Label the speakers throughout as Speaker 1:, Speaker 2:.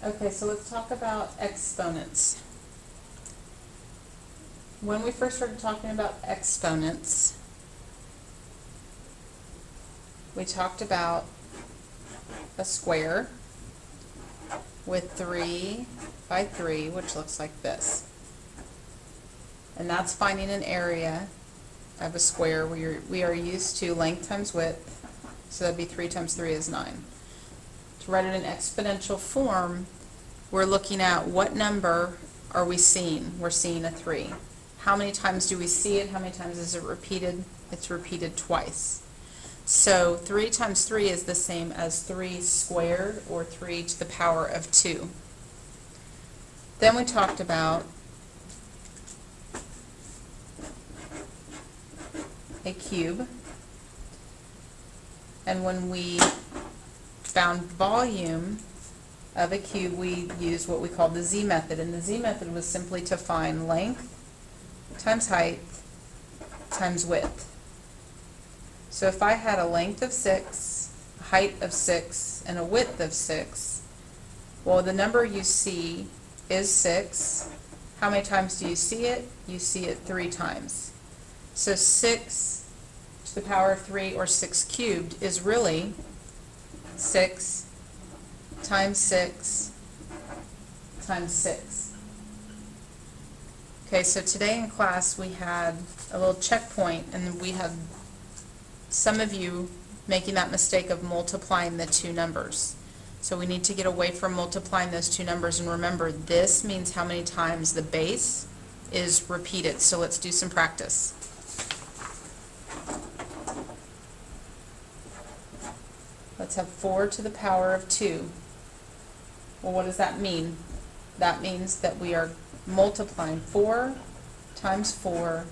Speaker 1: Okay, so let's talk about exponents. When we first started talking about exponents, we talked about a square with 3 by 3, which looks like this. And that's finding an area of a square where we are used to length times width, so that'd be 3 times 3 is 9. To write it in exponential form, we're looking at what number are we seeing? We're seeing a 3. How many times do we see it? How many times is it repeated? It's repeated twice. So 3 times 3 is the same as 3 squared, or 3 to the power of 2. Then we talked about a cube, and when we found volume of a cube, we used what we called the z method, and the z method was simply to find length times height times width. So if I had a length of 6, a height of 6, and a width of 6, well, the number you see is 6. How many times do you see it? You see it 3 times. So 6 to the power of 3, or 6 cubed, is really 6 times 6 times 6. Okay, so today in class we had a little checkpoint, and we had some of you making that mistake of multiplying the two numbers. So we need to get away from multiplying those two numbers, and remember, this means how many times the base is repeated. So let's do some practice. Let's have 4 to the power of 2. Well, what does that mean? That means that we are multiplying 4 times 4,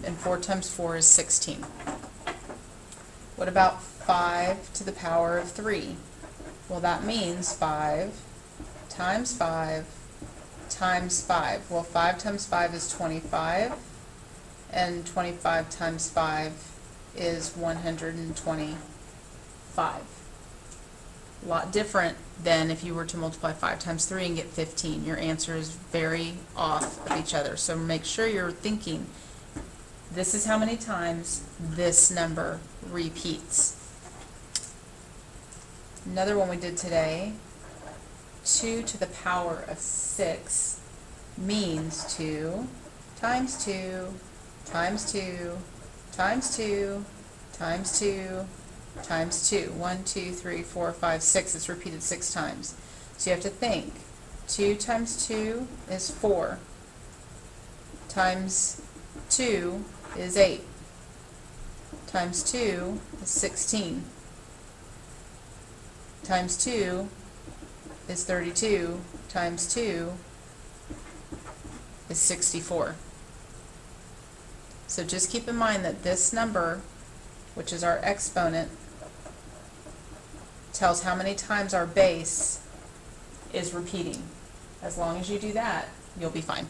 Speaker 1: and 4 times 4 is 16. What about 5 to the power of 3? Well, that means 5 times 5 times 5. Well, 5 times 5 is 25, and 25 times 5 is 125. A lot different than if you were to multiply 5 times 3 and get 15. Your answer is very off of each other. So make sure you're thinking, this is how many times this number repeats. Another one we did today, 2 to the power of 6 means 2 times 2 times 2 times 2 times 2 times 2. 1, 2, 3, 4, 5, 6. It's repeated 6 times. So you have to think, 2 times 2 is 4, times 2 is 8, times 2 is 16, times 2 is 32, times 2 is 64. So just keep in mind that this number, which is our exponent, tells how many times our base is repeating. As long as you do that, you'll be fine.